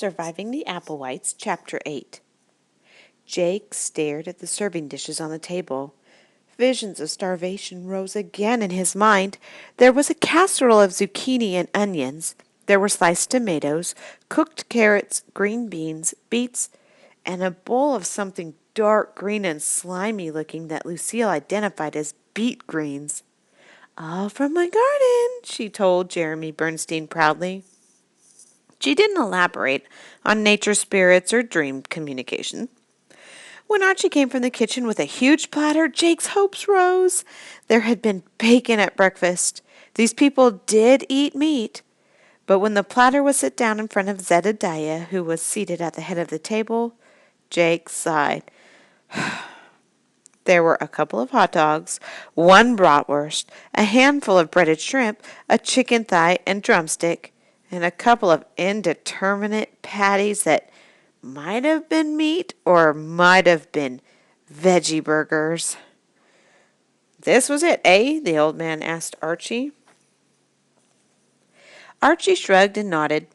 Surviving the Applewhites, Chapter 8. Jake stared at the serving dishes on the table. Visions of starvation rose again in his mind. There was a casserole of zucchini and onions. There were sliced tomatoes, cooked carrots, green beans, beets, and a bowl of something dark green and slimy looking that Lucille identified as beet greens. "All from my garden," she told Jeremy Bernstein proudly. She didn't elaborate on nature spirits or dream communication. When Archie came from the kitchen with a huge platter, Jake's hopes rose. There had been bacon at breakfast. These people did eat meat. But when the platter was set down in front of Zedediah, who was seated at the head of the table, Jake sighed. There were a couple of hot dogs, one bratwurst, a handful of breaded shrimp, a chicken thigh and drumstick, and a couple of indeterminate patties that might have been meat or might have been veggie burgers. "This was it, eh?" the old man asked Archie. Archie shrugged and nodded.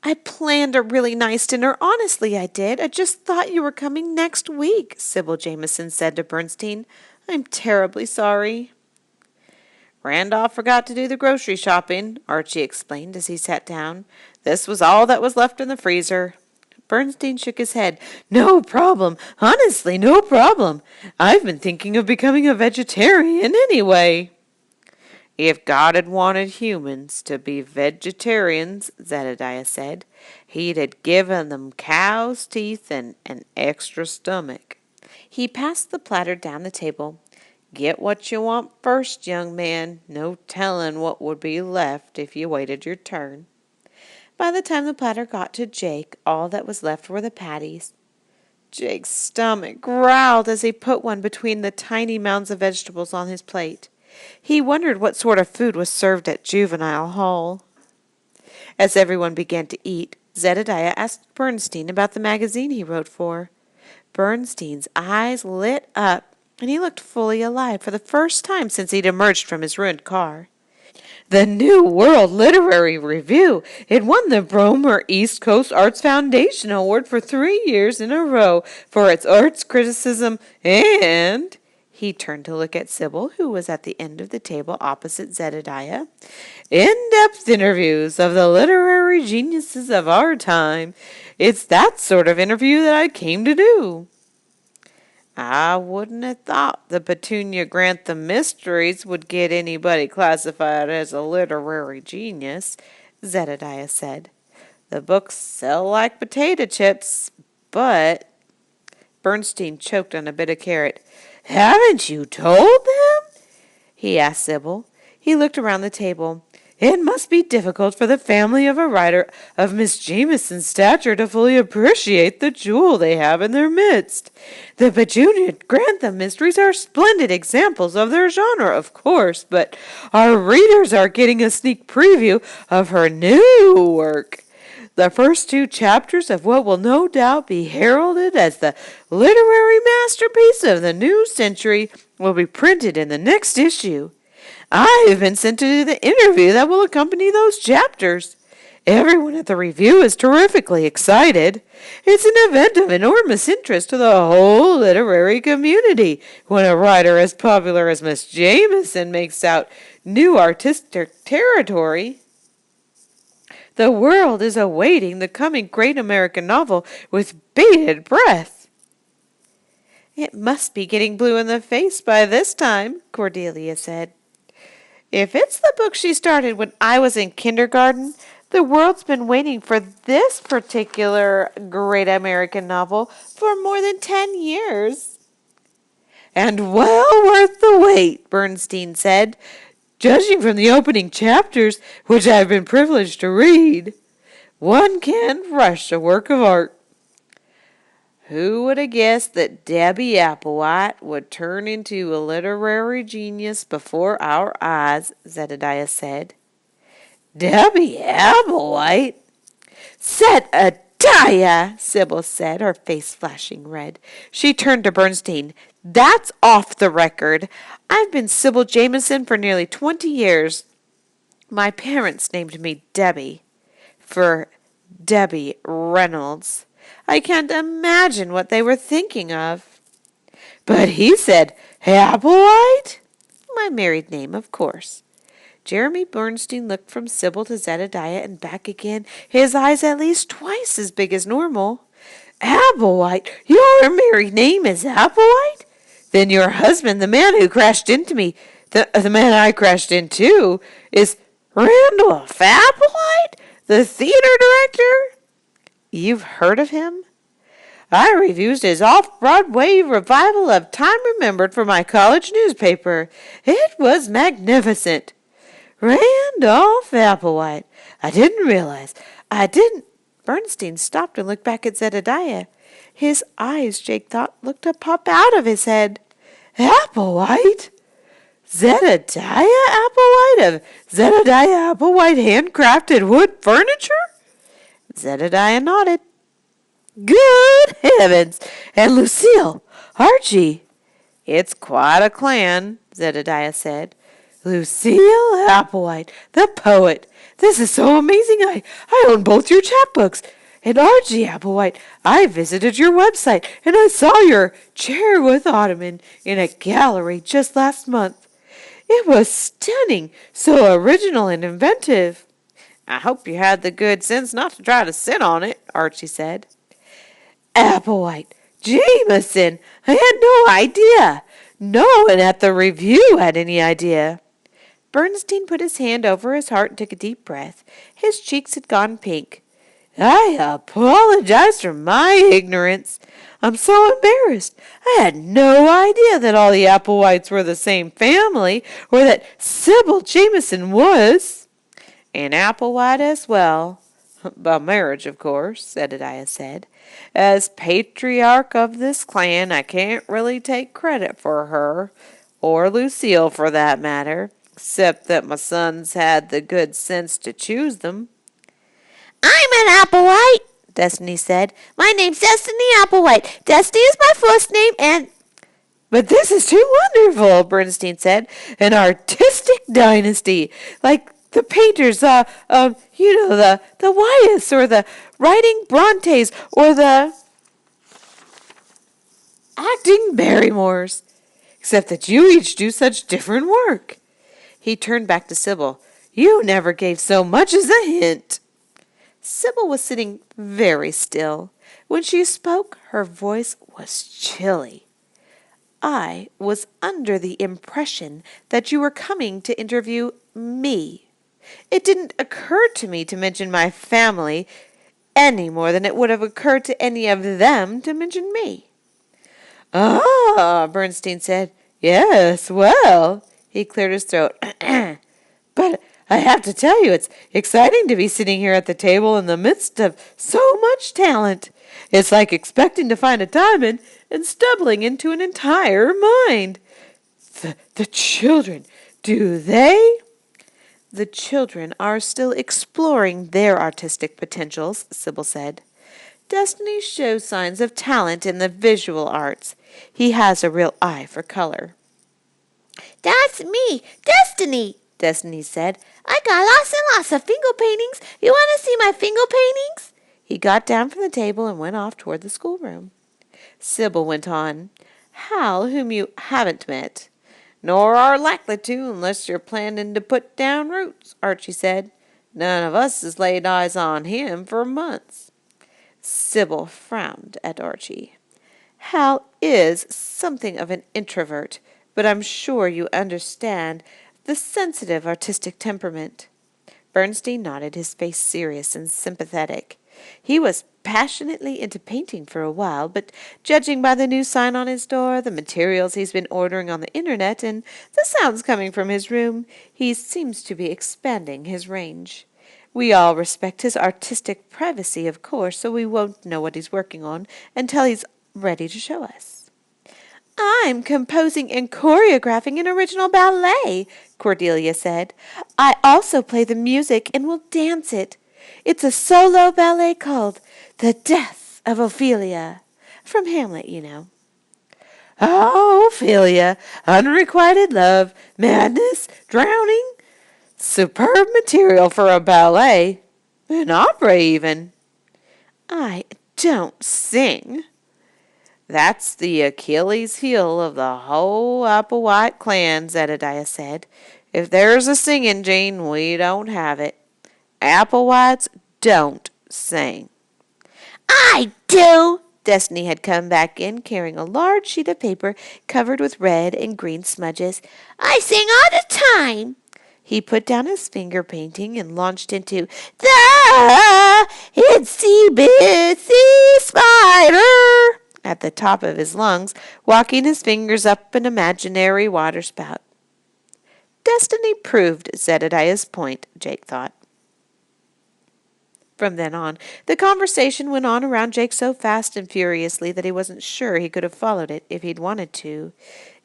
"I planned a really nice dinner. Honestly, I did. I just thought you were coming next week," Sybil Jamison said to Bernstein. "I'm terribly sorry." "Randolph forgot to do the grocery shopping," Archie explained as he sat down. "This was all that was left in the freezer." Bernstein shook his head. "No problem. Honestly, no problem. I've been thinking of becoming a vegetarian anyway." "If God had wanted humans to be vegetarians," Zedediah said, "he'd have given them cow's teeth and an extra stomach." He passed the platter down the table. "Get what you want first, young man. No telling what would be left if you waited your turn." By the time the platter got to Jake, all that was left were the patties. Jake's stomach growled as he put one between the tiny mounds of vegetables on his plate. He wondered what sort of food was served at Juvenile Hall. As everyone began to eat, Zedediah asked Bernstein about the magazine he wrote for. Bernstein's eyes lit up, and he looked fully alive for the first time since he'd emerged from his ruined car. "The New World Literary Review. It won the Bromer East Coast Arts Foundation Award for 3 years in a row for its arts criticism and—" He turned to look at Sybil, who was at the end of the table opposite Zedediah. "In-depth interviews of the literary geniuses of our time. It's that sort of interview that I came to do." "I wouldn't have thought the Petunia Grantham Mysteries would get anybody classified as a literary genius," Zedediah said. "The books sell like potato chips, but—" Bernstein choked on a bit of carrot. "Haven't you told them?" he asked Sybil. He looked around the table. "It must be difficult for the family of a writer of Miss Jamison's stature to fully appreciate the jewel they have in their midst. The Petunia Grantham Mysteries are splendid examples of their genre, of course, but our readers are getting a sneak preview of her new work. The first 2 chapters of what will no doubt be heralded as the literary masterpiece of the new century will be printed in the next issue. I've been sent to do the interview that will accompany those chapters. Everyone at the review is terrifically excited. It's an event of enormous interest to the whole literary community when a writer as popular as Miss Jamison makes out new artistic territory. The world is awaiting the coming great American novel with bated breath." "It must be getting blue in the face by this time," Cordelia said. "If it's the book she started when I was in kindergarten, the world's been waiting for this particular great American novel for more than 10 years. "And well worth the wait," Bernstein said, "judging from the opening chapters, which I've been privileged to read. One can't rush a work of art." "Who would have guessed that Debbie Applewhite would turn into a literary genius before our eyes?" Zedediah said. "Debbie Applewhite?" "Zedediah!" Sybil said, her face flashing red. She turned to Bernstein. "That's off the record. I've been Sybil Jamison for nearly 20 years. My parents named me Debbie for Debbie Reynolds. I can't imagine what they were thinking of. But he said, Applewhite? My married name, of course. Jeremy Bernstein looked from Sybil to Zebediah and back again, his eyes at least twice as big as normal. Applewhite? Your married name is Applewhite? Then your husband, the man who crashed into me, the man I crashed into, is Randolph Applewhite, the theater director? You've heard of him? I reviewed his off-Broadway revival of Time Remembered for my college newspaper. It was magnificent. Randolph Applewhite. I didn't realize. I didn't. Bernstein stopped and looked back at Zebediah. His eyes, Jake thought, looked to pop out of his head. Applewhite? Zebediah Applewhite of Zebediah Applewhite handcrafted wood furniture? Zebediah nodded. Good heavens! And Lucille! Archie! It's quite a clan, Zebediah said. Lucille Applewhite, the poet. This is so amazing. I own both your chapbooks. And Archie Applewhite, I visited your website, and I saw your chair with ottoman in a gallery just last month. It was stunning, so original and inventive. I hope you had the good sense not to try to sit on it, Archie said. Applewhite, Jameson, I had no idea. No one at the review had any idea. Bernstein put his hand over his heart and took a deep breath. His cheeks had gone pink. I apologize for my ignorance. I'm so embarrassed. I had no idea that all the Applewhites were the same family, or that Sybil Jameson was. An Applewhite as well. By marriage, of course, Zebediah said. As patriarch of this clan, I can't really take credit for her, or Lucille for that matter, except that my sons had the good sense to choose them. I'm an Applewhite, Destiny said. My name's Destiny Applewhite. Destiny is my first name, and... But this is too wonderful, Bernstein said. An artistic dynasty, like the painters, the Wyeths, or the writing Brontes, or the acting Barrymores. Except that you each do such different work. He turned back to Sybil. You never gave so much as a hint. Sybil was sitting very still. When she spoke, her voice was chilly. I was under the impression that you were coming to interview me. It didn't occur to me to mention my family any more than it would have occurred to any of them to mention me. Ah, Bernstein said. Yes, well, he cleared his throat. But I have to tell you, it's exciting to be sitting here at the table in the midst of so much talent. It's like expecting to find a diamond and stumbling into an entire mine. The children, do they? The children are still exploring their artistic potentials, Sybil said. Destiny shows signs of talent in the visual arts. He has a real eye for color. That's me, Destiny, Destiny said. I got lots and lots of finger paintings. You want to see my finger paintings? He got down from the table and went off toward the schoolroom. Sybil went on. Hal, whom you haven't met, nor are likely to unless you're planning to put down roots, Archie said. None of us has laid eyes on him for months. Sybil frowned at Archie. Hal is something of an introvert, but I'm sure you understand the sensitive artistic temperament. Bernstein nodded, his face serious and sympathetic. He was passionately into painting for a while, but judging by the new sign on his door, the materials he's been ordering on the internet, and the sounds coming from his room, he seems to be expanding his range. We all respect his artistic privacy, of course, so we won't know what he's working on until he's ready to show us. I'm composing and choreographing an original ballet, Cordelia said. I also play the music and will dance it. It's a solo ballet called The Death of Ophelia. From Hamlet, you know. Oh, Ophelia, unrequited love, madness, drowning. Superb material for a ballet. An opera, even. I don't sing. That's the Achilles heel of the whole Applewhite clan, Zebediah said. If there's a singing gene, we don't have it. Applewhites don't sing. I do! Destiny had come back in, carrying a large sheet of paper covered with red and green smudges. I sing all the time. He put down his finger painting and launched into the Itsy Bitsy Spider at the top of his lungs, walking his fingers up an imaginary waterspout. Destiny proved Zebediah's point, Jake thought. From then on, the conversation went on around Jake so fast and furiously that he wasn't sure he could have followed it if he'd wanted to.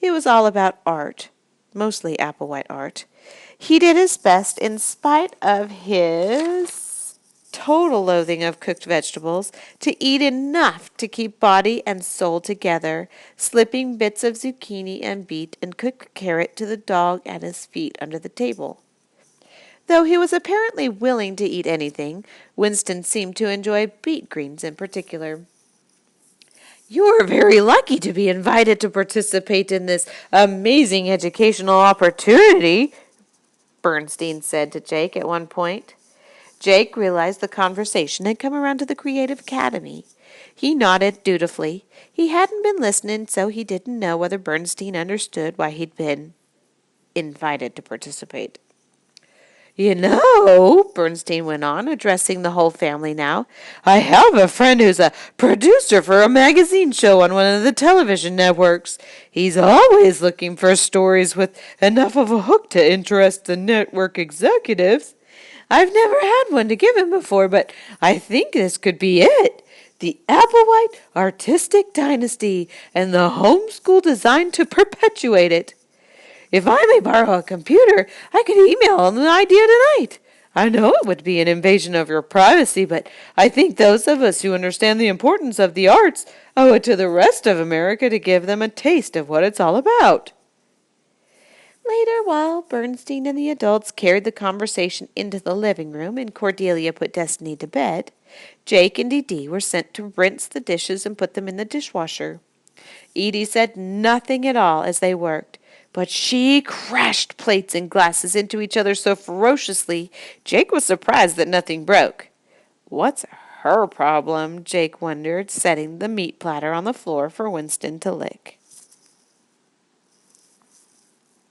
It was all about art, mostly Applewhite art. He did his best, in spite of his total loathing of cooked vegetables, to eat enough to keep body and soul together, slipping bits of zucchini and beet and cooked carrot to the dog at his feet under the table. Though he was apparently willing to eat anything, Winston seemed to enjoy beet greens in particular. "You're very lucky to be invited to participate in this amazing educational opportunity," Bernstein said to Jake at one point. Jake realized the conversation had come around to the Creative Academy. He nodded dutifully. He hadn't been listening, so he didn't know whether Bernstein understood why he'd been invited to participate. "You know," Bernstein went on, addressing the whole family now, "I have a friend who's a producer for a magazine show on one of the television networks. He's always looking for stories with enough of a hook to interest the network executives. I've never had one to give him before, but I think this could be it. The Applewhite Artistic Dynasty and the homeschool designed to perpetuate it. If I may borrow a computer, I could email him the idea tonight. I know it would be an invasion of your privacy, but I think those of us who understand the importance of the arts owe it to the rest of America to give them a taste of what it's all about." Later, while Bernstein and the adults carried the conversation into the living room and Cordelia put Destiny to bed, Jake and Dee were sent to rinse the dishes and put them in the dishwasher. Edie said nothing at all as they worked, but she crashed plates and glasses into each other so ferociously, Jake was surprised that nothing broke. What's her problem? Jake wondered, setting the meat platter on the floor for Winston to lick.